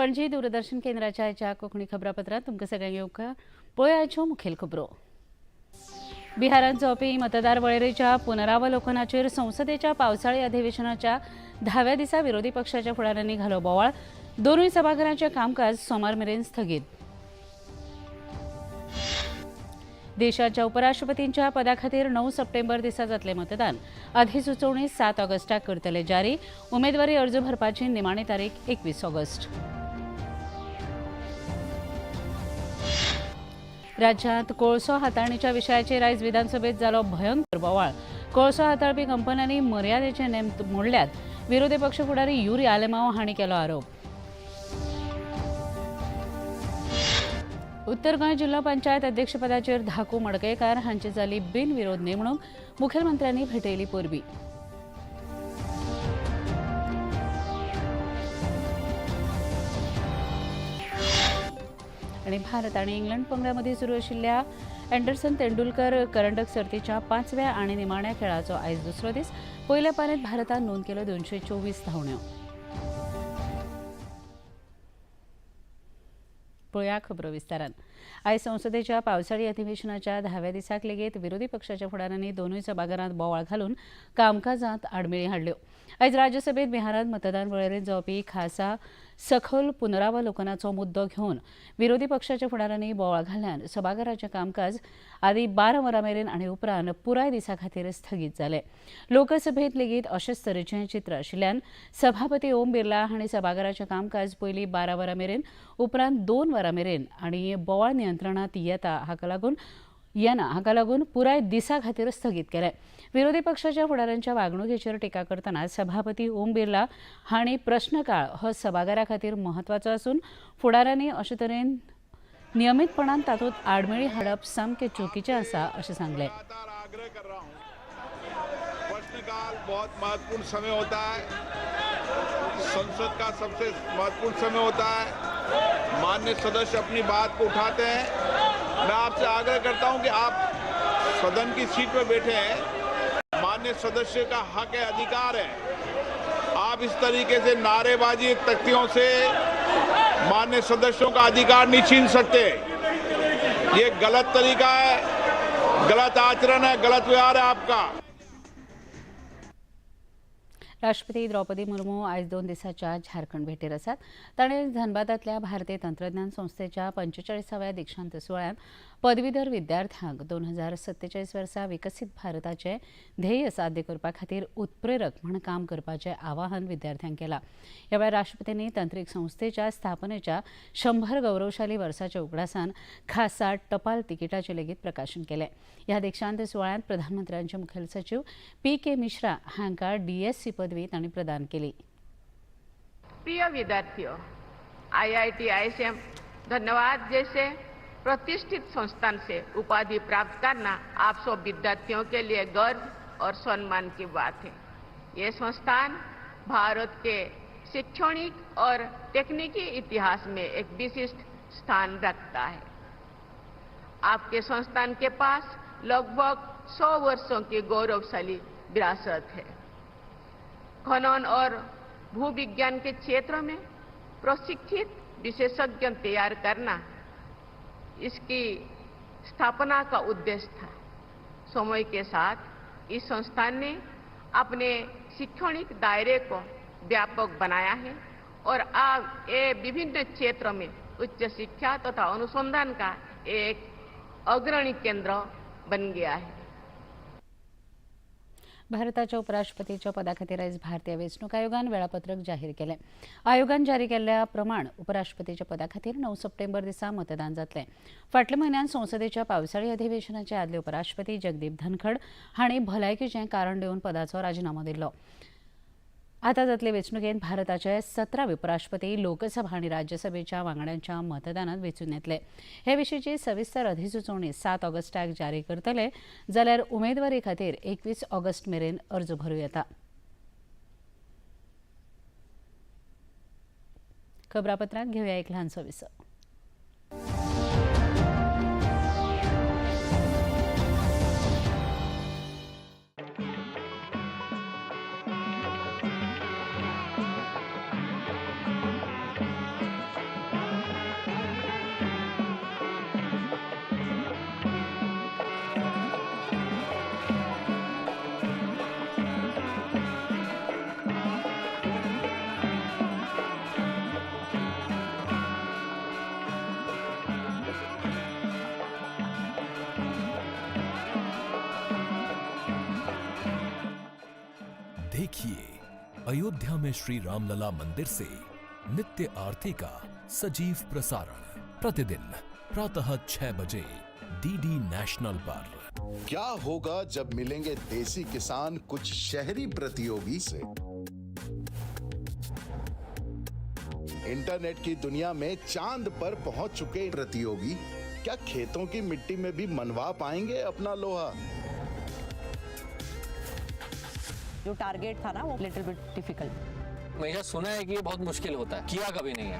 पणजी दूरदर्शन केंद्राच्या आयच्या कोंकणी खबरापत्रांत तुमकां सगळ्यांक येवकार पळयाच्यो मुखेल खबरो। बिहारात जावपी मतदार वळेरेच्या पुनरावलोकनाचेर संसदेच्या पावसाळी अधिवेशनाच्या 10व्या दिसा विरोधी पक्षाच्या फुडाऱ्यांनी घालो बोवाळ। दोनूय सभाघरांचें कामकाज सोमार मेरेन स्थगीत। देशाच्या उपराष्ट्रपतींच्या पदा खातीर 9 सप्टेंबर दिसा जातलें मतदान। अधिसुचोवणी 7 ऑगस्टाक करतले जारी। उमेदवारी अर्ज भरपाची निमाणी तारीख 21 ऑगस्ट। राज्यांत कोळसो हाताळणीच्या विशयाचेर आयज विधानसभेत जालो भयंकर बोवाळ। कोळसो हाताळपी कंपन्यांनी मर्यादेचे नेम मोडल्यात, विरोधी पक्ष फुडारी युरी आलेमांव हांणी केलो आरोप। उत्तर गोंय जिल्लो पंचायत अध्यक्षपदाचेर धाकू मडकयकार हांची जाली बिनविरोध नेमणूक। मुखेलमंत्र्यांनी भेटयली परबीं। आणि भारत आणि इंग्लंड पंगडामदी सुरू आशिल्ल्या अँडरसन तेंडुलकर करंडक सर्तीच्या 5व्या आणि निमाण्या खेळाचो आयज दुसरो दीस। पयल्या पारयेंत भारतान नोंद केल्यो 224 धांवड्यो। पळया खबरो विस्तारान। आयज संसदेच्या पावसाळी अधिवेशनाच्या 10व्या दिसाक लेगीत विरोधी पक्षाच्या फुडाऱ्यांनी दोनूय सभाघरांत बोवाळ घालून कामकाजांत आडमेळी हाडल्यो। आयज राज्यसभेत बिहारात मतदान वळेरेंत जावपी खासा सखोल पुनरावलोकनाचो मुद्दो घेवन विरोधी पक्षाच्या फुडाऱ्यांनी बोवाळ घाल्ल्यान सभाघराचें कामकाज आदी 12 वरां मेरेन आनी उपरांत पुराय दिसा खातीर स्थगीत जालें। लोकसभेत लेगीत अशेच तरेचें चित्र आशिल्ल्यान सभापती ओम बिर्ला हांणी सभाघराचें कामकाज पयलीं 12 वरां मेरेन उपरांत 2 वरां मेरेन आनी बोवाळ नियंत्रणांत हाका लागून पुराय दिसा खातीर स्थगीत केलें। विरोधी पक्षाच्या फुडाऱ्यांच्या वागणुकेचेर टिका करतना सभापती ओम बिर्ला हांणी प्रश्नकाळ हो सभाघरा खातीर म्हत्वाचो आसून फुडाऱ्यांनी अशे तरेन नियमीतपणान तातूंत आडमेळी हाडप सामकें चुकीचें आसा अशें सांगलें। प्रश्नकाल बहुत महत्वपूर्ण समय होता है, संसद का सबसे महत्वपूर्ण समय होता है। माननीय सदस्य अपनी बात को उठाते हैं। मैं आपसे आग्रह करता हूं कि आप सदन की सीट पर बैठे हैं। माननीय सदस्य का हक है, अधिकार है। आप इस तरीके से नारेबाजी तख्तियों से माननीय सदस्यों का अधिकार नहीं छीन सकते। ये गलत तरीका है, गलत आचरण है, गलत व्यवहार है आपका। राष्ट्रपती द्रौपदी मुर्मू आयज 2 दिसांच्या झारखंड भेटेर आसात। ताणें धनबादांतल्या भारतीय तंत्रज्ञान संस्थेच्या 45व्या दिक्षांत सुवाळ्यांत पदवीधर विद्यार्थ्यांक 2047 वर्सा विकसीत भारताचें ध्येय साध्य करपा खातीर उत्प्रेरक म्हण काम करपाचें आवाहन विद्यार्थ्यांक केलां। ह्या वेळार राष्ट्रपतींनी तंत्रीक संस्थेच्या स्थापनेच्या 100 गौरवशाली वर्साच्या उगडासान खासा टपाल तिकिटाचें लेगीत प्रकाशन केलें। ह्या दिक्षांत सुवाळ्यांत प्रधानमंत्र्यांचे मुखेल सचिव PK मिश्रा हांकां DSc पदवी तांणी प्रदान केली। प्रिय विद्यार्थियों, IIT ISM धन्यवाद जैसे प्रतिष्ठित संस्थान से उपाधि प्राप्त करना आप सब विद्यार्थियों के लिए गर्व और सम्मान की बात है। ये संस्थान भारत के शैक्षणिक और तकनीकी इतिहास में एक विशिष्ट स्थान रखता है। आपके संस्थान के पास लगभग 100 वर्षों की गौरवशाली विरासत है। खनन और भूविज्ञान के क्षेत्र में प्रशिक्षित विशेषज्ञ तैयार करना इसकी स्थापना का उद्देश्य था। समय के साथ इस संस्थान ने अपने शैक्षणिक दायरे को व्यापक बनाया है और अब ये विभिन्न क्षेत्रों में उच्च शिक्षा तथा अनुसंधान का एक अग्रणी केंद्र बन गया है। भारताच्या उपराष्ट्रपतीच्या पदा खातीर आयज भारतीय वेंचणूक आयोगान वेळापत्रक जाहीर केलें। आयोगान जारी केल्ल्या प्रमाण उपराष्ट्रपतीच्या पदा खातीर 9 सप्टेंबर दिसा मतदान जातलें। फाटल्या म्हयन्यात संसदेच्या पावसाळी अधिवेशनाचे आदले उपराष्ट्रपती जगदीप धनखड हांणी भलायकेचें कारण दिवन पदाचो राजिनामो दिल्लो। आतां जातले वेंचणुकेंत भारताचे 17 उपराष्ट्रपती लोकसभा आनी राज्यसभेच्या वांगड्यांच्या मतदानांत वेंचून येतले। हे विशींची सविस्तर अधिसुचोवणी 7 ऑगस्टाक जारी करतले, जाल्यार उमेदवारी खातीर 21 ऑगस्ट मेरेन अर्ज भरूं येता। खबरापत्रांत घेवया एक ल्हानसो विसप। देखिए अयोध्या में श्री रामलला मंदिर से नित्य आरती का सजीव प्रसारण प्रतिदिन प्रातः 6 बजे डीडी नेशनल पर। क्या होगा जब मिलेंगे देसी किसान कुछ शहरी प्रतियोगी से? इंटरनेट की दुनिया में चांद पर पहुंच चुके प्रतियोगी क्या खेतों की मिट्टी में भी मनवा पाएंगे अपना लोहा? जो टारगेट था ना वो लिटिल बिट डिफिकल्ट। मैं यह सुना है कि ये बहुत मुश्किल होता है, किया कभी नहीं है।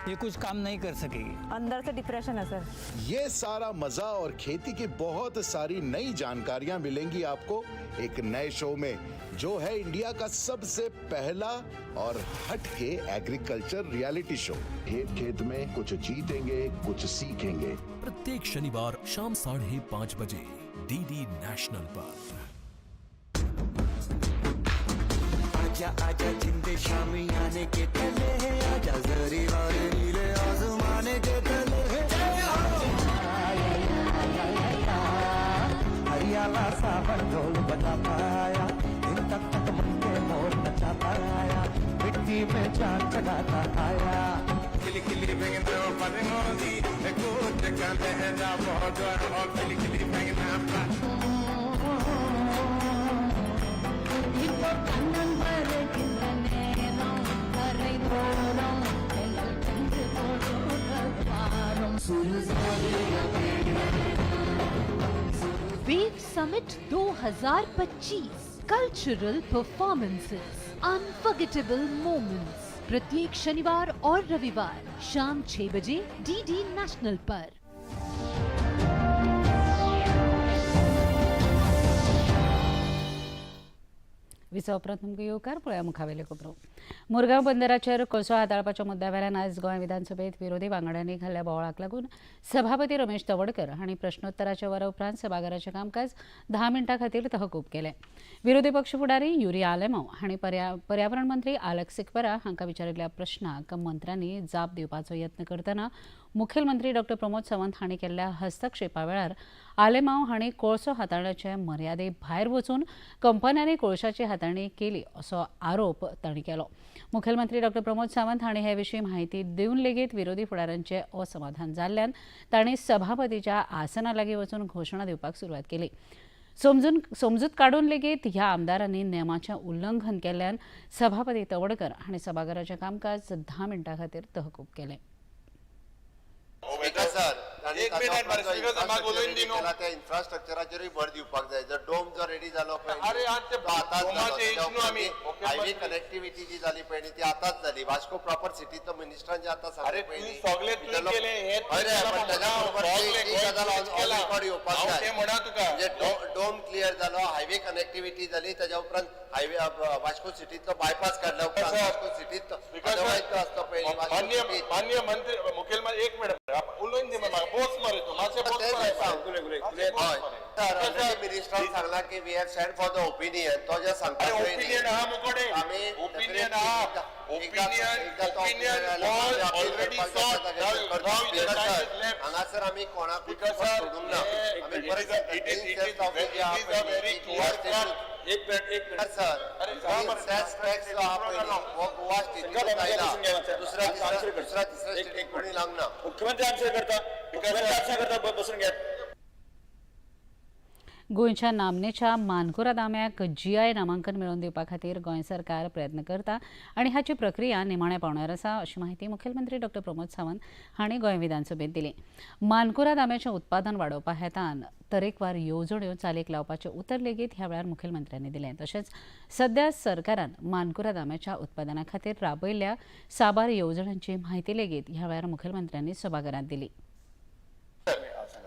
ये कुछ काम नहीं कर सकेगी। अंदर से डिप्रेशन है सर। ये सारा मजा और खेती की बहुत सारी नई जानकारियां मिलेंगी आपको एक नए शो में, जो है इंडिया का सबसे पहला और हटके एग्रीकल्चर रियलिटी शो। खेत में कुछ जीतेंगे, कुछ सीखेंगे। प्रत्येक शनिवार शाम 5:30 बजे डीडी नेशनल पर। आजा आजा जिंदे शामी आने के तले है, आजा जरी वाले नीले आसमाने के तले है। हरियाला सावन ढोल बजा पाया, दिन तक तक मन के मोर नचा पाया, मिट्टी में जान जगाता आया। किली किली बेंगना पदंगोदी कुछ कहते हैं ना बहुत और किली किली बेंगना wave summit 2025 cultural performances, unforgettable moments, प्रत्येक शनिवार और रविवार शाम 6 बजे डीडी नेशनल पर। विसव प्रथम येवकार पळया मुखावेले खबरो। मुरगांव बंदराचेर कोळसो हाताळपाच्या मुद्द्यावेल्यान आयज गोंय विधानसभेत विरोधी वांगड्यांनी घाल्ल्या बोवाळाक लागून सभापती रमेश तवडकर हांणी प्रश्नोत्तराच्या वरा उपरांत सभाघराचें कामकाज 10 मिनटां खातीर तहकूब केलें। विरोधी पक्ष फुडारी युरी आलेमांव हांणी पर्यावरण मंत्री आलेक्स सिक्वेरा हांकां विचारिल्ल्या प्रश्नाक मंत्र्यांनी जाप दिवपाचो यत्न करतना मुखेलमंत्री डॉ प्रमोद सावंत हांणी केल्ल्या हस्तक्षेपा वेळार आलेमांव हांणी कोळसो हाताळण्याचे मर्यादे भायर वचून कंपन्यांनी कोळशाची हाताळणी केली असो आरोप तांणी केलो। मुखेलमंत्री डॉ प्रमोद सावंत हांणी हे विशीं म्हायती दिवन लेगीत विरोधी फुडाऱ्यांचे असमाधान जाल्ल्यान तांणी सभापतीच्या आसना लागीं वचून घोशणा दिवपाक सुरवात केली। समजूत काडून लेगीत ह्या आमदारांनी नेमाचें उल्लंघन केल्ल्यान सभापती तवडकर हांणी सभाघराचें कामकाज 10 मिनटां खातीर तहकूब केलें। इन्फ्रास्ट्रक्चराचेरूय भर दिवपाक जाय। जर डोम जो रेडी जालो हायवे कनेक्टिविटी जी जाली पळय ती आताच जाली। वास्को प्रॉपर सिटीचो मिनिस्टरान जे आतां सांगलें डोम क्लियर जालो, हायवे कनेक्टिविटी जाली, ताच्या उपरांत हायवे वास्को सिटीचो बायपास काडला उपरांत वास्को सिटीचो आसतो पळय मान्य मंत्री मुखेलमंत्री एक मिनिट उलोवन दी म्हाका बोस मारे तूं मातशें बोस मिनिस्टरान सांगला की we have send for the opinion. तो जे सांगता ओपिनियन हा मुकोडे आमी ओपिनियन हा ओपिनियन ऑलरेडी हांगासर आमी कोणाक सोडूंक ना। आमी परत it is a very clear एक मिनिट सर टॅक्स जो हा पळय हो गोवा स्टेटीचो आयला दुसऱ्या तिसऱ्या स्टेटीक कोणी लागना। मुख्यमंत्री आन्सर करता बसून घ्या। गोंयच्या नामनेच्या मानकुराद आंब्याक GI नामांकन मेळोवन दिवपा खातीर गोंय सरकार प्रयत्न करता आनी हाची प्रक्रिया निमाण्या पांवड्यार आसा अशी माहिती मुखेलमंत्री डॉ प्रमोद सावंत हांणी गोंय विधानसभेत दिली। मानकुराद आंब्याचें उत्पादन वाडोवपा हेतान तरेकवार येवजण्यो चालीक लावपाचें उतर लेगीत ह्या वेळार मुखेलमंत्र्यांनी दिलें। तशेंच सध्या सरकारान मानकुराद आंब्याच्या उत्पादना खातीर राबयल्ल्या साबार येवजण्यांची म्हायती लेगीत ह्या वेळार मुखेलमंत्र्यांनी सभाघरांत दिली।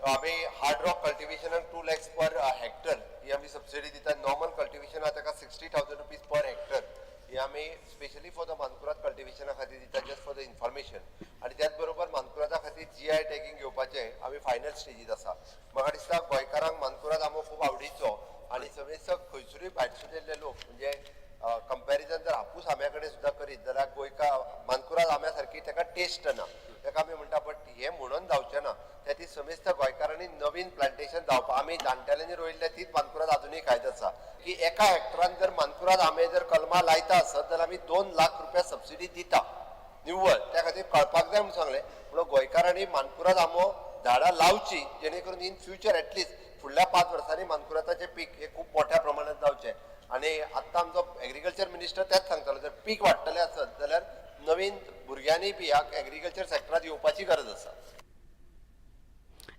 आम्ही हार्ड रॉक कल्टिवेशन 2 lakhs पर हेक्टर ही आम्ही सबसिडी दितात। नॉर्मल कल्टिवेशन आता का 60,000 रुपीज पर हेक्टर ही आम्ही स्पेशली फॉर द मानकुराद कल्टिवेशना खातीर दितात, जस्ट फॉर द इन्फॉर्मेशन। आणि त्याच बरोबर मानकुरादा खातीर GI टॅगिंग घेवपाचे आम्ही फायनल स्टेजीत आसा। म्हाका दिसता गोंयकारांक मानकुराद आंबो खूब आवडीचो आणि समेस्त खंयसरूय भायरसुल्ले लोक म्हणजे कंपॅरिजन जर हापूस आंब्या कडेन सुद्दां करीत जाल्यार गोंयकार मानकुराद आंब्या सारकी ताका टेस्ट ना। ताका आमी म्हणटा बट हे म्हणून जावचें ना, त्या ती समेस्त गोंयकारांनी गोंयकारांनी नवीन प्लांटेशन जावपा आमी जाणटेल्यांनी रोयिल्ले तीच मानकुराद अजुनूय खायत आसा की एका हेक्टरान जर मानकुराद आंबे जर कलमां लायता आसत जाल्यार आमी 2 लाख रुपया सबसिडी दिता निव्वळ त्या खातीर कळपाक जाय म्हणून सांगलें म्हणून गोंयकारांनी मानकुराद आंबो झाडां लावची जेणे करून इन फ्युचर एटलिस्ट फुडल्या 5 वर्सांनी मानकुरादाचें पीक हे खूब मोठ्या प्रमाणात जावचें आनी आतां आमचो एग्रीकल्चर मिनिस्टर तेच सांगतालो जर पीक वाडटलें आसत जाल्यार नवीन भुरग्यांनी बी ह्या एग्रीकल्चर सेक्टरांत येवपाची गरज आसा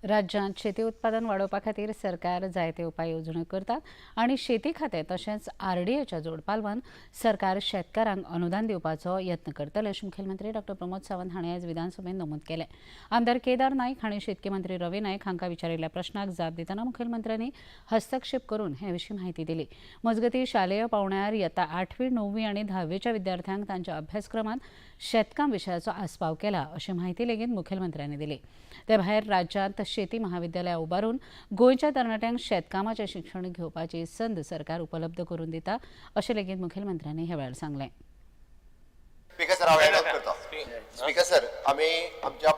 राज्यांत शेती उत्पादन वाडोवपा खातीर सरकार जायते उपाय येवजण्यो करता आनी शेती खातें तशेंच आरडीएच्या जोड पालवान सरकार शेतकारांक अनुदान दिवपाचो यत्न करतले अशें मुखेलमंत्री डॉ प्रमोद सावंत हांणी आयज विधानसभेत नमूद केलें आमदार केदार नायक हांणी शेतकी मंत्री रवी नायक हांकां विचारिल्ल्या प्रश्नाक जाप दितना मुखेलमंत्र्यांनी हस्तक्षेप करून हे विशीं म्हायती दिली मजगतीं शालेय पावंड्यार येता 8वी 9वी आनी 10वीच्या विद्यार्थ्यांक तांच्या अभ्यासक्रमांत शेतकाम विशयाचो आस्पाव केला अशी माहिती लेगीत मुखेलमंत्र्यांनी दिली ते भायर राज्यांत शेती महाविद्यालयां उबारून गोंयच्या तरणाट्यांक शेतकामाचें शिक्षण घेवपाची संद सरकार उपलब्ध करून दिता अशें लेगीत मुखेलमंत्र्यांनी ह्या वेळार सांगलें स्पीकर सर हांव एड करता स्पीकर सर आमी आमच्या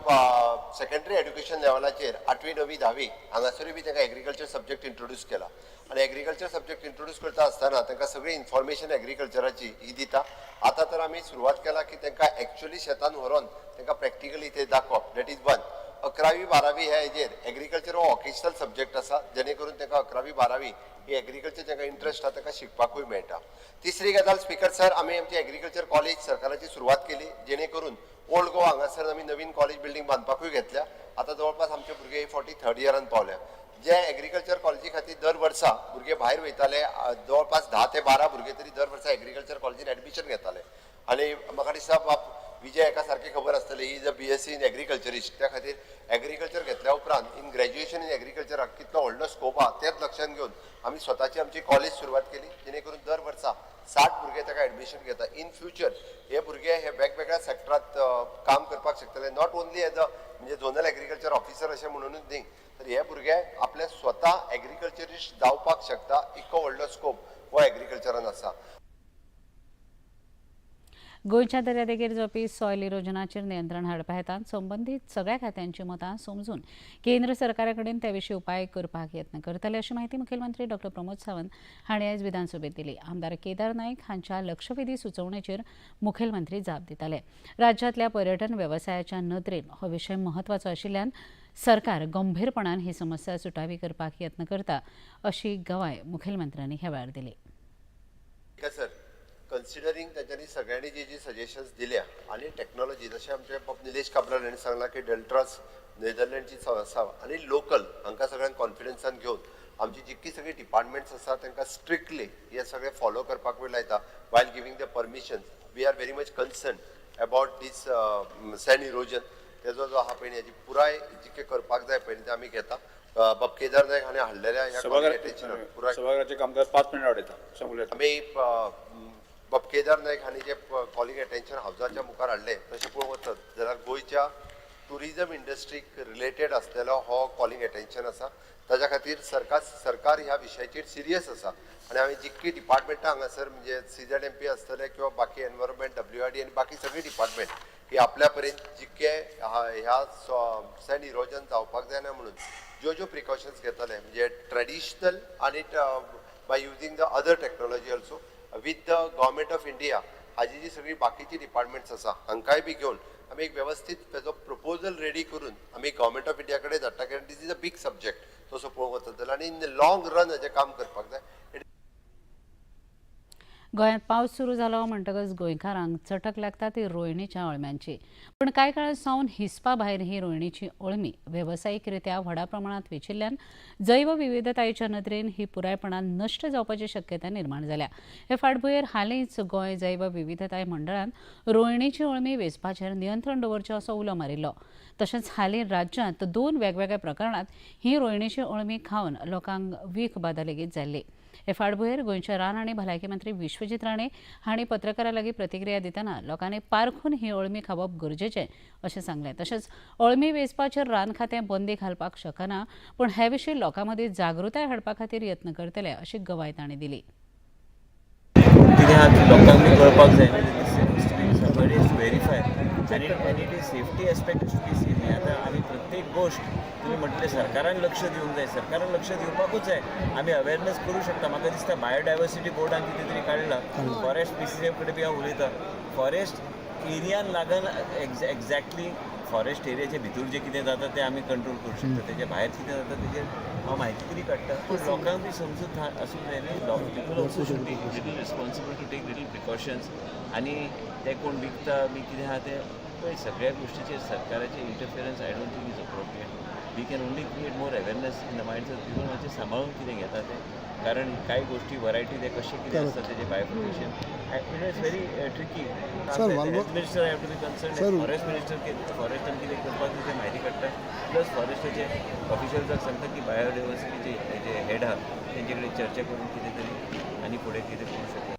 सेकंडरी एड्युकेशन लेवलाचेर 8वी 9वी 10वी हांगासरूय बी तांकां एग्रीकल्चर सब्जेक्ट इंट्रोड्यूस केला आनी एग्रीकल्चर सब्जेक्ट इंट्रोड्यूस करता आसतना तांकां सगळी इन्फॉर्मेशन एग्रीकल्चराची ही दिता आतां तर आमी सुरवात केला की तांकां एक्चुअली शेतान व्हरोन तांकां प्रॅक्टिकली ते दाखोवप दॅट इज वन 11वी 12वी ह्या हेजेर एग्रीकल्चर हो ऑकेशनल सब्जेक्ट आसा जेणे करून तांकां 11वी 12वी ही एग्रीकल्चर जांकां इंट्रस्ट आसा तांकां शिकपाकूय मेळटा तिसरी गजाल स्पीकर सर आमी आमची एग्रीकल्चर कॉलेज सरकाराची सुरवात केली जेणे करून ओल्ड गोवा हांगासर आमी नवीन कॉलेज बिल्डींग बांदपाकूय घेतल्या आतां जवळपास आमचे भुरगे 43rd इयरान पावल्या जे एग्रीकल्चर कॉलेजी खातीर दर वर्सा भुरगे भायर वयताले जवळपास 10 ते 12 भुरगे तरी दर वर्सा एग्रीकल्चर कॉलेजीन एडमिशन घेताले आनी म्हाका दिसता विजय एका सारखी खबर आसतली he is a BSc in agriculturist त्या खातीर एग्रीकल्चर घेतल्या उपरांत इन ग्रॅज्युएशन इन एग्रीकल्चराक कितलो व्हडलो स्कोप आहा तेच लक्षांत घेवन आमी स्वताची आमची कॉलेज सुरवात केली जेणे करून दर वर्सा 60 भुरगे ताका एडमिशन घेता इन फ्युचर हे भुरगे हे वेगवेगळ्या सेक्टरांत काम करपाक शकतले नॉट ओन्ली एज अ म्हणजे झोनल एग्रीकल्चर ऑफिसर अशें म्हणूनच न्ही तर हे भुरगे आपले स्वता एग्रीकल्चरिस्ट जावपाक शकता इतको व्हडलो स्कोप हो एग्रीकल्चरान आसा गोंयच्या दर्यादेगेर जावपी सॉयल इरोजनाचेर नियंत्रण हाडपा हेतान संबंदीत सगळ्या खात्यांची मतां समजून केंद्र सरकारा कडेन त्या विशीं उपाय करपाक यत्न करतले अशी माहिती मुखेलमंत्री डॉ प्रमोद सावंत हांणी आयज विधानसभेत दिली आमदार केदार नायक हांच्या लक्षवेधी सुचोवणेचेर मुखेलमंत्री जाप दिताले राज्यांतल्या पर्यटन वेवसायाच्या नदरेन हो विशय म्हत्वाचो आशिल्ल्यान सरकार गंभीरपणान ही समस्या सुटावी करपाक यत्न करता अशी गवाय मुखेलमंत्र्यांनी ह्या वेळार दिली कन्सिडरिंग त्यांच्यानी सगळ्यांनी जी सजेशन्स दिल्या आणि टेक्नॉलॉजी जसे आमचे निलेश काबराल यांनी सांगला की डेल्ट्रास नेदरलँडची आसा आणि लोकल हांकां सगळ्यांक कॉन्फिडन्सान घेवन आमची जितकी सगळी डिपार्टमेंट्स आसा तांकां स्ट्रिक्टली हे सगळे फॉलो करपाक लायता while giving the permission we are very much concern about this sand erosion तेजो जो आहा पळय हेजी पुराय जितके करपाक जाय पळय ते आमी घेता बाब केदार नायक हांणी हाडलेल्या ह्या पुराय सभागृहाचे कामकाज 5 मिनिटां वाडयता आमी बाब केदार नायक हांणी जे कॉलिंग अटेन्शन हावजाच्या मुखार हाडले तशें पळोवंक वचत जाल्यार गोंयच्या टुरिजम इंडस्ट्रीक रिलेटेड आसलेलो हो कॉलिंग अटेन्शन आसा ताच्या खातीर सरकार ह्या विशयाचेर सिरियस आसा आनी हांवें जितकी डिपार्टमेंटां हांगासर म्हणजे CZMP आसतले किंवा बाकी एनवायरमेंट WRD आनी बाकी सगळी डिपार्टमेंट ही आपल्या पर्यंत जितके ह्या सँड इरोजन जावपाक जायना म्हणून ज्यो प्रिकॉशन्स घेतले म्हणजे ट्रेडिशनल आनी by using the other technology also with the government of India हाजी जी सगळी बाकीची डिपार्टमेंट्स आसा हांकांय बी घेवन आमी एक व्यवस्थीत ताजो प्रपोजल रेडी करून आमी गव्हर्मेंट ऑफ इंडिया कडेन धाडटा कारण this is a big subject तसो पळोवंक वचत जाल्यार आनी इन द लॉंग रन हेजें काम करपाक जाय गोंयांत पावस सुरू जालो म्हणटकच गोंयकारांक चटक लागता ती रोयणीच्या अळम्यांची पण कांय काळ सावन हिसपा भायर ही रोयणीची अळमी वेवसायीकरित्या व्हडा प्रमाणात वेचिल्ल्यान जैव विविधतायेच्या नदरेन ही पुरायपणान नश्ट जावपाची शक्यता निर्माण जाल्या हे फाटभुंयेर हालींच गोंय जैव विविधताय मंडळान रोयणीची अळमी वेचपाचेर नियंत्रण दवरचें असो उलो मारिल्लो तशेंच हालीं राज्यांत 2 वेगवेगळ्या प्रकरणांत ही रोयणीची अळमी खावन लोकांक वीख बाधा लेगीत जाल्ली हे फाटभुंयेर गोंयचे रान आनी भलायकी मंत्री विश्वजीत राणे हांणी पत्रकारां लागीं प्रतिक्रिया दितना लोकांनी पारखून ही अळमी खावप गरजेचें अशें सांगलें तशेंच अळमी वेचपाचेर रान खातें बंदी घालपाक शकना पूण हे विशीं लोकां मदीं जागृताय हाडपा खातीर यत्न करतले अशी गवाय तांणी दिली कितें आहा लोकांक कळपाक जाय but is to verify and it is safety aspect to be seen. आता आम्ही प्रत्येक गोष्ट तुम्ही म्हटले सरकारान लक्ष दिवंक जाय, सरकारान लक्ष दिवपाकूच जाय. आमी अवेरनेस करूं शकता. म्हाका दिसता बायोडायवर्सिटी बोर्डान कितें तरी काडला, फॉरेस्ट PCM कडेन बी हांव उलयतां. फॉरेस्ट एरियान लागून एक्झॅक्टली फॉरेस्ट एरियाचे भितर जे कितें जाता तें आमी कंट्रोल करूं शकता. तेजे भायर कितें जाता तेजेर हांव म्हायती तरी काडटा. पूण लोकांक बी समजूत आसूंक जाय न्ही. People also should be little responsible to take little precautions. आनी ते कोण विकता बी कितें आहा ते पळय सगळ्या गोश्टीचेर सरकाराचे interference I don't think is appropriate. We can only create more awareness in the minds of people. मातशें सांबाळून कितें घेता ते, कारण कांय गोश्टी वरायटी ते कशें कितें आसता तेजें बायफर्मेशन it is very tricky. Health minister have to be concern, forest minister फॉरेस्टान कितें करपाक तें म्हायती काडटा, प्लस फॉरेस्टाचे ऑफिशियल्साक सांगता की बायोडायवर्सिटीचे जे हेड आहा तेंचे कडेन चर्चा करून कितें तरी आनी फुडें कितें करूं शकता.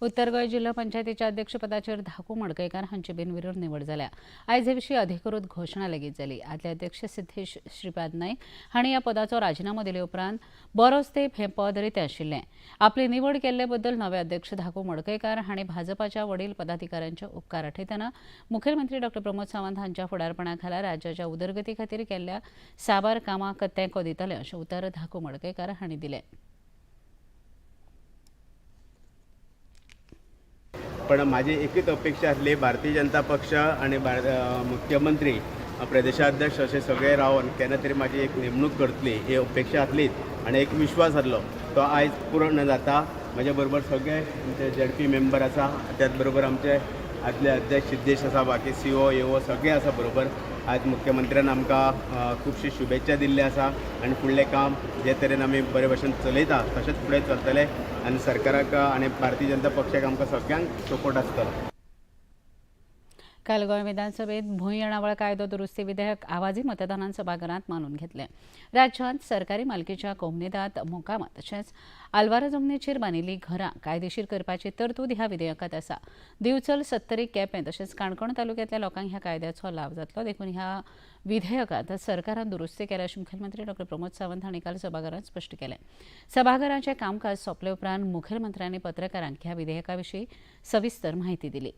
उत्तर गोंय जिल्हा पंचायतीच्या अध्यक्षपदाचेर धाकू मडकयकार हांची बिनविरोध निवड जाल्या. आयज हे विशीं अधिकृत घोशणा लेगीत जाली. आदले अध्यक्ष सिद्धेश श्रीपाद नाईक हांणी ह्या पदाचो राजिनामो दिले उपरांत बरोच तेंप हें पद रितें आशिल्लें. आपली निवड केल्ले बद्दल नवे अध्यक्ष धाकू मडकयकार हांणी भाजपाच्या वडील पदाधिकाऱ्यांचे उपकार आठयतना मुखेलमंत्री डॉ प्रमोद सावंत हांच्या फुडारपणा खाला राज्याच्या उदरगती खातीर केल्ल्या साबार कामाक तेंको दितले अशें उतर धाकू मडकयकार हांणी दिलें. पण माझी एकच अपेक्षा आसली भारतीय जनता पक्ष आणि मुख्यमंत्री प्रदेशाध्यक्ष असे सगळे रावन केन्ना तरी माझी एक नेमणूक करतली ही अपेक्षा आसलीच आणि एक विश्वास आसलो तो आयज पूर्ण जाता. म्हज्या बरोबर सगळे आमचे ZP मेंबर आसा, त्याच बरोबर आमचे आदले अध्यक्ष सिद्धेश आसा, बाकी CO EO सगळे आसा बरोबर. आज मुख्यमंत्र्यान आमकां खुबशी शुभेच्छा दिल्ले आसा आनी फुडलें काम जे तरेन आमी बरे भशेन चलयता तशेंच फुडें चलतले आनी सरकाराक आनी भारतीय जनता पक्षाक आमकां सगळ्यांक सपोर्ट आसतलो. काल गोंय विधानसभेत भूंय येणावळ कायदो दुरुस्ती विधेयक आवाजी मतदानान सभाघरांत मानून घेतलें. राज्यांत सरकारी मालकीच्या कोमनिदाद मोकामात तशेंच आलवारा जमनीचेर बांदिल्लीं घरां कायदेशीर करपाची तरतूद ह्या विधेयकांत आसा. दिवचल, सत्तरी, केपें तशेंच काणकोण तालुक्यांतल्या लोकांक ह्या कायद्याचो लाव जातलो. देखून ह्या विधेयकांत सरकारान दुरुस्ती केल्या अशें मुखेलमंत्री डॉ प्रमोद सावंत हांणी काल सभाघरांत स्पश्ट केलें. सभाघराचें कामकाज सोंपले उपरांत मुखेलमंत्र्यांनी पत्रकारांक ह्या विधेयका विशीं सविस्तर म्हायती दिली.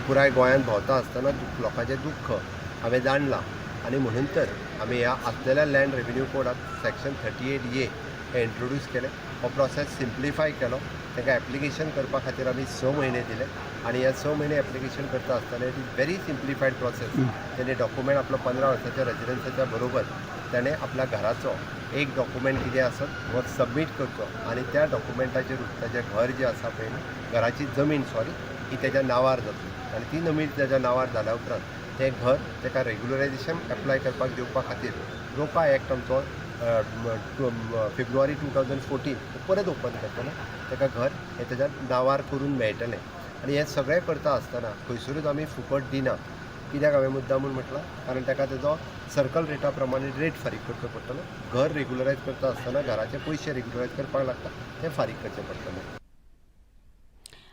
पुराय गोंयांत भोंवता आसतना लोकांचें दुख्ख हांवें जाणलां आनी म्हणून तर आमी ह्या आसलेल्या लँड रेव्हेन्यू कोडांत सेक्शन 38A हे इंट्रोड्यूस केलें. हो प्रोसेस सिम्प्लिफाय केलो. ताका एप्लिकेशन करपा खातीर आमी 6 म्हयने दिले आनी ह्या 6 म्हयने एप्लिकेशन करता आसतना इट इज व्हेरी सिम्प्लिफायड प्रोसेस. तेणे डॉक्युमेंट आपलो 15 वर्साच्या रेजिडन्साच्या बरोबर ताणें आपल्या घराचो एक डॉक्युमेंट कितें आसत हो सबमीट करचो आनी त्या डॉक्युमेंटाचेर ताचें घर जें आसा पळय घराची जमीन ही तेज्या नांवार जातली आनी ती जमीन तेज्या नांवार जाल्या उपरांत तें घर ताका रेग्युलरायजेशन एप्लाय करपाक दिवपा खातीर रोपा एक्ट आमचो फेब्रुवारी 2014 परत ओपन करतलो. ताका घर हें तेज्या नांवार करून मेळटलें आनी हें सगळें करता आसतना खंयसरूच आमी फुकट दिना. कित्याक हांवें मुद्दामून म्हटलां कारण ताका तेजो सर्कल रेटा प्रमाणे रेट फारीक करचो पडटलो. घर रेग्युलरायज करता आसतना घराचे पयशे रेग्युलरायज करपाक लागता ते फारीक करचें पडटलें.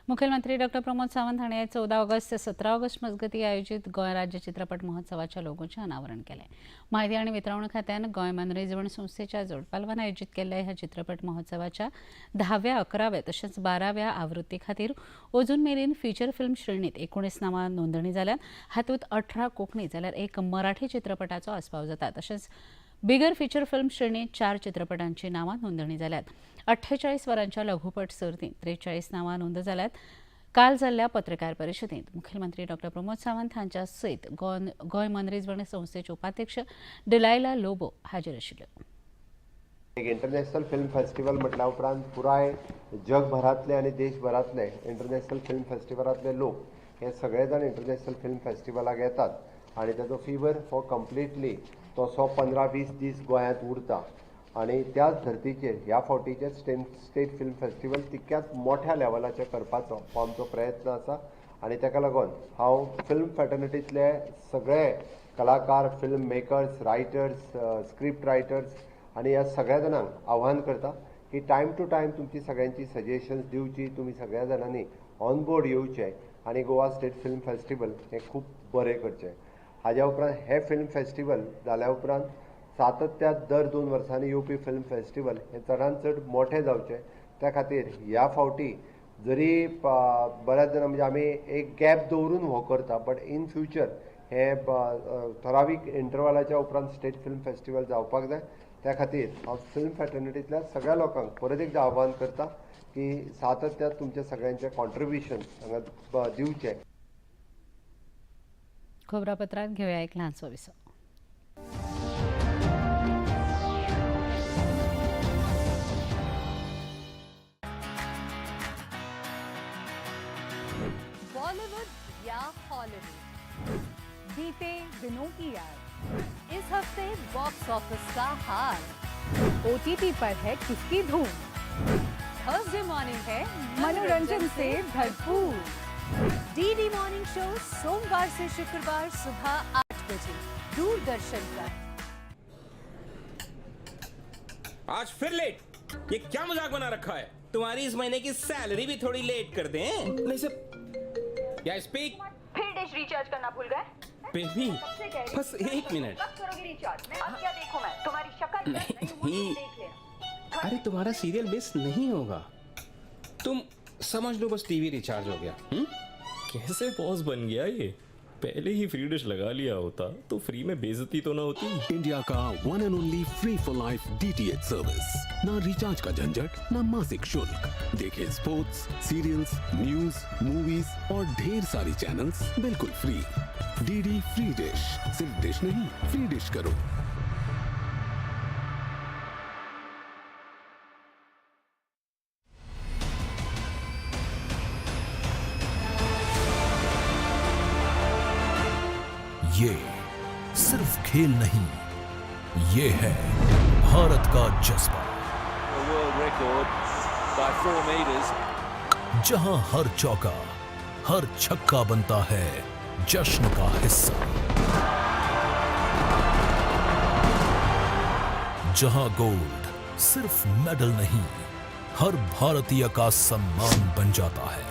मुखेलमंत्री डॉ प्रमोद सावंत हांणी 14 ऑगस्ट ते 17 ऑगस्ट मजगतीं आयोजीत गोंय राज्य चित्रपट महोत्सवाच्या लोगोचें अनावरण केलें. म्हायती आनी वितरण खात्यान गोंय मनरिजवण संस्थेच्या जोडपालवान आयोजीत केल्ल्या ह्या चित्रपट महोत्सवाच्या 10व्या, 11व्या तशेंच 12व्या आवृत्ती खातीर अजून मेरेन फीचर फिल्म श्रेणींत 19 नांवां नोंदणी जाल्यात. हातूंत 18 कोंकणी जाल्यार एक मराठी चित्रपटाचो आस्पाव जाता. तशेंच बिगर फीचर फिल्म श्रेणींत 4 चित्रपटांची नांवां नोंदणी जाल्यात. 48 वरांच्या लघुपट सर्तींत 43 नांवां नोंद जाल्यात. काल जाल्ल्या पत्रकार परिशदेंत मुखेलमंत्री डॉ प्रमोद सावंत हांच्या सयत गोंय मनरिजवण संस्थेचे उपाध्यक्ष डिलायला लोबो हाजीर आशिल्ल्यो. एक इंटरनॅशनल फिल्म फेस्टिवल म्हटल्या उपरांत पुराय जगभरातले आनी देशभरातले इंटरनॅशनल फिल्म फेस्टिवलांतले लोक हे सगळे जाण इंटरनॅशनल फिल्म फेस्टिवलाक येतात आनी ताचो फिवर हो कंप्लिटली तो 15-20 दीस गोंयांत उरता आनी त्याच धर्तीचेर ह्या फावटीचे स्टेट फिल्म फेस्टिवल तितक्याच मोठ्या लेवलाचेर करपाचो हो आमचो प्रयत्न आसा आनी ताका लागून हांव फिल्म फॅटर्निटींतले सगळे कलाकार, film makers, writers, script writers आनी ह्या सगळ्या जाणांक आव्हान करता की टायम टू टायम तुमची सगळ्यांची सजेशन्स दिवची, तुमी सगळ्या जाणांनी ऑन बोर्ड येवचे आनी गोवा स्टेट फिल्म फेस्टिवल हें खूब बरें करचें. हाज्या उपरांत हे फिल्म फेस्टिवल जाल्या उपरांत सातत्यान दर 2 वर्सांनी येवपी फिल्म फेस्टिवल हे चडांत चड मोठे जावचे त्या खातीर ह्या फावटी जरी बऱ्याच जाणां म्हणजे आमी एक गॅप दवरून हो करता, बट इन फ्युचर हे ठरावीक इंटरवलाच्या उपरांत स्टेट फिल्म फेस्टिवल जावपाक जाय. त्या खातीर हांव फिल्म फॅटर्निटींतल्या सगळ्या लोकांक परत एकदा आव्हान करता की सातत्यान तुमचे सगळ्यांचे कॉन्ट्रिब्युशन हांगा दिवचें. खबरापत्रात घेऊया एक लहानसो विसो. बॉलीवुड या हॉलीवुड, बीते दिनों की याद, इस हफ्ते बॉक्स ऑफिस का हाल, OTT पर है किसकी धूम, थर्सडे मॉर्निंग है मनोरंजन से भरपूर. DD मॉर्निंग शो सोमवार से शुक्रवार सुबह 8 बजे दूरदर्शन पर. आज फिर लेट? ये क्या मजाक बना रखा है? तुम्हारी इस महीने की सैलरी भी थोड़ी लेट कर दें? नहीं से या स्पीक. फिर डिश रिचार्ज करना भूल गए? बेबी बस 1 मिनट. कब करोगे रिचार्ज? अब क्या देखूं मैं? तुम्हारी शक्ल नहीं. देख लेना. अरे तुम्हारा सीरियल मिस नहीं होगा. तुम समझ लो बस टीवी रिचार्ज हो गया. कैसे बॉस बन गया ये? पहले ही फ्री डिश लगा लिया होता तो फ्री में बेइज्जती तो ना होती. इंडिया का one end only free for life DTH service. ना रिचार्ज का झंझट, ना मासिक शुल्क. देखिए स्पोर्ट्स, सीरियल्स, न्यूज, मूवीज और ढेर सारी चैनल्स बिल्कुल फ्री. DD free dish. सिर्फ डिश नहीं, फ्री डिश करो. ये सिर्फ खेल नहीं, ये है भारत का जज्बा. जहां हर चौका, हर छक्का बनता है जश्न का हिस्सा. जहां गोल्ड सिर्फ मेडल नहीं, हर भारतीय का सम्मान बन जाता है.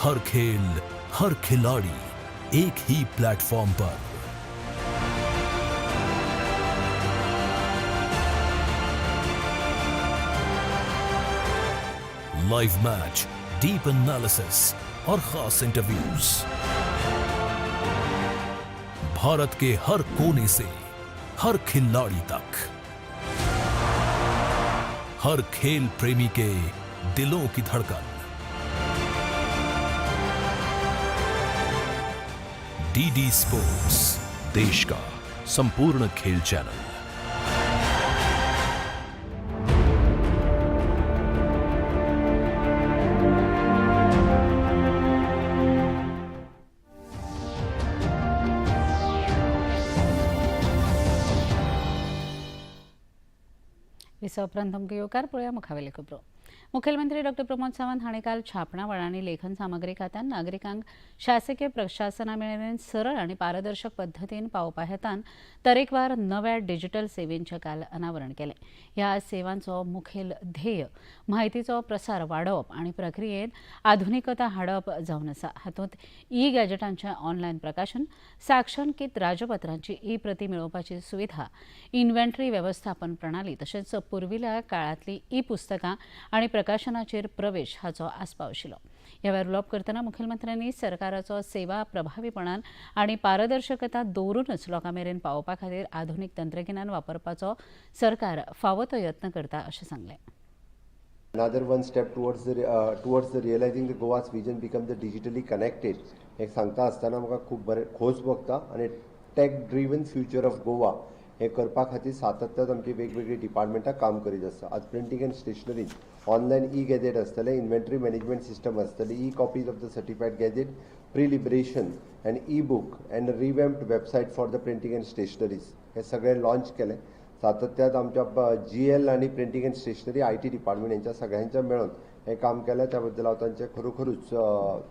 हर खेल, हर खिलाड़ी एक ही प्लेटफॉर्म पर. लाइव मैच, डीप एनालिसिस और खास इंटरव्यूज. भारत के हर कोने से हर खिलाड़ी तक, हर खेल प्रेमी के दिलों की धड़कन. DD स्पोर्ट्स, देश का संपूर्ण खेल चैनल. विसो उपरांत तुमकां येवकार पळोवया मुखावेले खबरो. मुखेलमंत्री डॉ प्रमोद सावंत हांणी काल छापणावळ आनी लेखन सामग्री खात्यान नागरिकांक शासकीय प्रशासना मेरेन सरळ आनी पारदर्शक पद्दतीन पावोवपा हेतान तरेकवार नव्या डिजिटल सेवांचें काल अनावरण केलें. ह्या सेवांचो मुखेल ध्येय म्हायतीचो प्रसार वाडोवप आनी प्रक्रियेंत आधुनिकता हाडप जावन आसा. हातूंत गॅजेटांचें ऑनलायन प्रकाशन, साक्षांकीत राजपत्रांची प्रती मेळोवपाची सुविधा, इन्व्हेंटरी वेवस्थापन प्रणाली तशेंच पुर्विल्ल्या काळांतली पुस्तकां आनी प्रकाशनाचेर प्रवेश हाचो आस्पाव आशिल्लो. ह्या वेळार उलोवप करतना मुखेलमंत्र्यांनी सरकाराचो सेवा प्रभावीपणान आनी पारदर्शकता दवरूनच लोकां मेरेन पावोवपा खातीर आधुनीक तंत्रगिन्यान वापरपाचो सरकार फावो तो यत्न करता अशें सांगलें. Another one step towards the realizing the Goa's vision become the digitally connected. हे सांगता आसतना म्हाका खूब बरें खोस भोगता आनी tech driven future of Goa हे करपा खातीर सातत्यान आमची वेगवेगळी डिपार्टमेंटां काम करीत आसता. आज printing and stationery online gazette आसतलें, इन्व्हेंटरी मॅनेजमेंट सिस्टम आसतली, copies of the certified gazette, pre liberation and book and revamped website for the printing and stationeries हे सगळें लॉन्च केलें. सातत्यान आमच्या GL आनी printing and stationery IT department यांच्या सगळ्यांच्या मेळून हे काम केलें. त्या बद्दल हांव तांचे खरोखरूच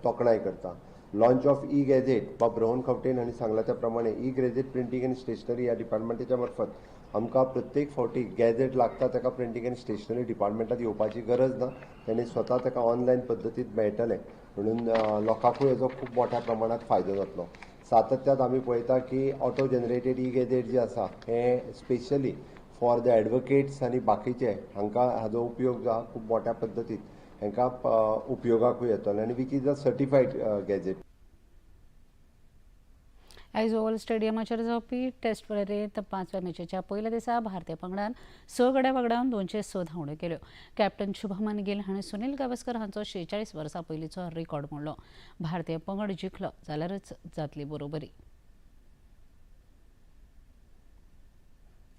तोखणाय करता. लॉन्च ऑफ गॅजेट बाब रोहन खवटेन हांणी सांगला त्या प्रमाणे गॅजेट प्रिंटींग एंड स्टेशनरी ह्या डिपार्टमेंटाच्या मार्फत आमकां प्रत्येक फावटी गॅजेट लागता ताका प्रिंटींग एंड स्टेशनरी डिपार्टमेंटात येवपाची गरज ना. तांणी स्वता ताका ऑनलायन पद्दतीन मेळटलें म्हणून लोकांकूय हेजो खूब मोठ्या प्रमाणात फायदो जातलो. सातत्यान आमी पळयता की ऑटो जनरेटेड गॅजेट जे आसा हे स्पेशली फॉर द एडवोकेट्स आनी बाकीचे हांकां हाजो उपयोग जो आहा खूब मोठ्या पद्दतीन हांकां उपयोगाकूय येतलो आनी which is a certified gadget. आयज ओव्हल स्टेडियमाचेर जावपी टेस्ट वरेंत 5व्या मॅचीच्या पयल्या दिसा भारतीय पंगडान 6 गड्या वगडावन 206 धांवड्यो केल्यो. कॅप्टन शुभमन गिल हाणें सुनील गावस्कर हांचो 46 वर्सां पयलींचो रिकॉर्ड मोडलो. भारतीय पंगड जिखलो जाल्यारच जातली बरोबरी.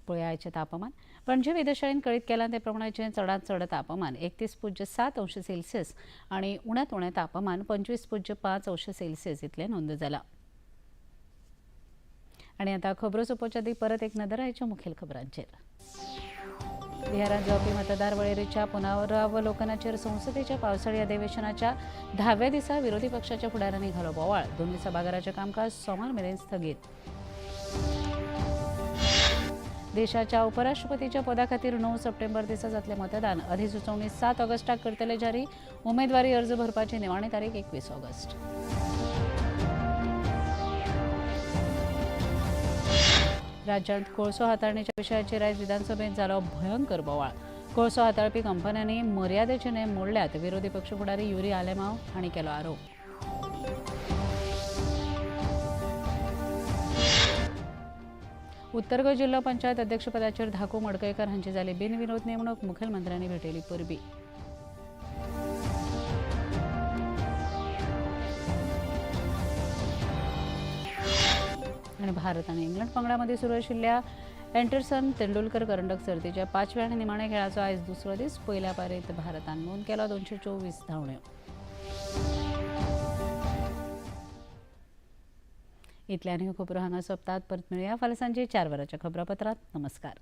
पळया आयचें तापमान. पणजे वेधशाळेन कळीत केलां ते प्रमाणाचें चडांत चड तापमान 31.7°C आनी उण्यांत उणें तापमान 25.5°C इतलें नोंद जालां. आनी आतां खबरो सोंपोवचे आदीं परत एक नदर आयच्या मुखेल खबरांचेर. बिहारांत जावपी मतदार वळेरीच्या पुनरावलोकनाचेर संसदेच्या पावसाळी अधिवेशनाच्या 10व्या दिसा विरोधी पक्षाच्या फुडाऱ्यांनी घालो बोवाळ. दोनूय सभाघराचें कामकाज सोमार मेरेन स्थगीत. देशाच्या उपराष्ट्रपतीच्या पदा खातीर 9 सप्टेंबर दिसा जातलें मतदान. अधिसुचोवणी 7 ऑगस्टाक करतले जारी. उमेदवारी अर्ज भरपाची निमाणी तारीख 21 ऑगस्ट. राज्यांत कोळसो हाताळणेच्या विशयाचेर आयज विधानसभेत जालो भयंकर बोवाळ. कोळसो हाताळपी कंपन्यांनी मर्यादेचे नेम मोडल्यात. विरोधी पक्ष फुडारी युरी आलेमाव हांणी केलो आरोप. उत्तर गोंय जिल्लो पंचायत अध्यक्षपदाचेर धाको मडकयकर हांची जाली बिनविरोध नेमणूक. मुखेलमंत्र्यांनी भेटयली परबी. आनी भारत आनी इंग्लंड पंगडा मदीं सुरू आशिल्ल्या एंडरसन तेंडुलकर करंडक सर्तीच्या 5व्या आनी निमाण्या खेळाचो आयज दुसरो दीस. पयल्या पारयेंत भारतान नोंद केलो 224 धांवड्यो. इतल्यान ह्यो खबरो हांगा सोंपतात. परत मेळुया फाल्यां सांजे 4 वरांच्या खबरापत्रांत. नमस्कार.